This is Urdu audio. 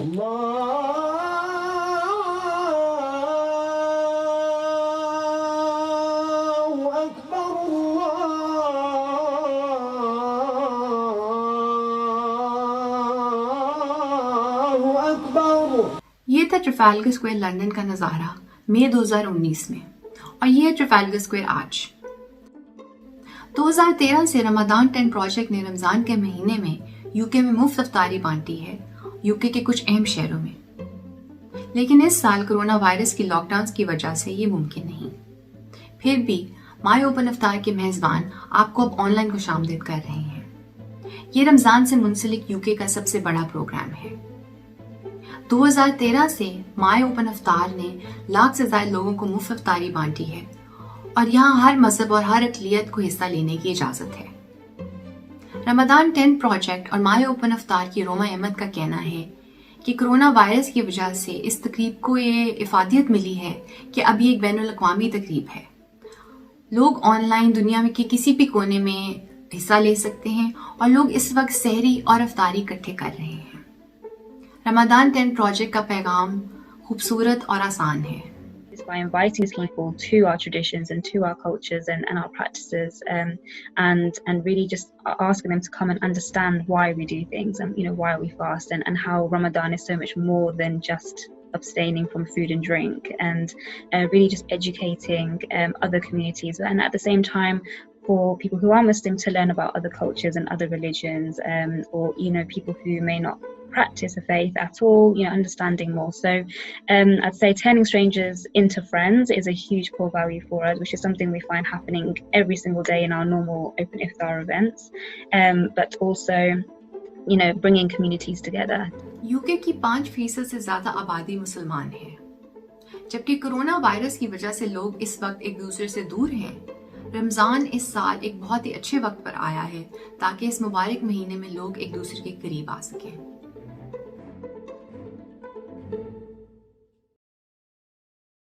یہ تھا ٹرافالگر اسکوائر لندن کا نظارہ مئی 2019 میں، اور یہ ہے ٹرافالگر اسکوائر آج۔ 2013 سے رمضان 10 پروجیکٹ نے رمضان کے مہینے میں UK میں مفت افطاری بانٹی ہے، UK کے کچھ اہم شہروں میں، لیکن اس سال کرونا وائرس کی لاک ڈاؤنز کی وجہ سے یہ ممکن نہیں۔ پھر بھی مائی اوپن افطار کے میزبان آپ کو اب آن لائن خوش آمدید کر رہے ہیں۔ یہ رمضان سے منسلک UK کا سب سے بڑا پروگرام ہے۔ 2013 سے مائی اوپن افطار نے لاکھ سے زائد لوگوں کو مفت افطاری بانٹی ہے، اور یہاں ہر مذہب اور ہر اقلیت کو حصہ لینے کی اجازت ہے۔ رمضان 10 پروجیکٹ اور مائی اوپن افطار کی روما احمد کا کہنا ہے کہ کرونا وائرس کی وجہ سے اس تقریب کو یہ افادیت ملی ہے کہ اب یہ ایک بین الاقوامی تقریب ہے۔ لوگ آن لائن دنیا میں کسی بھی کونے میں حصہ لے سکتے ہیں، اور لوگ اس وقت سحری اور افطاری اکٹھے کر رہے ہیں۔ رمضان 10 پروجیکٹ کا پیغام خوبصورت اور آسان ہے۔ By inviting people to our traditions and to our cultures and our practices, and really just asking them to come and understand why we do things, and why we fast, and how Ramadan is so much more than just abstaining from food and drink, and really just educating other communities, and at the same time for people who are Muslim to learn about other cultures and other religions, or people who may not practice a faith at all, understanding more. So I'd say turning strangers into friends is a huge core value for us, which is something we find happening every single day in our normal open iftar events, but also bringing communities together. UK کی 5% سے زیادہ آبادی مسلمان ہے، جبکہ کرونا وائرس کی وجہ سے لوگ اس وقت ایک دوسرے سے دور ہیں۔ رمضان اس سال ایک بہت ہی اچھے وقت پر آیا ہے تاکہ اس مبارک مہینے میں لوگ ایک دوسرے کے قریب آ سکیں۔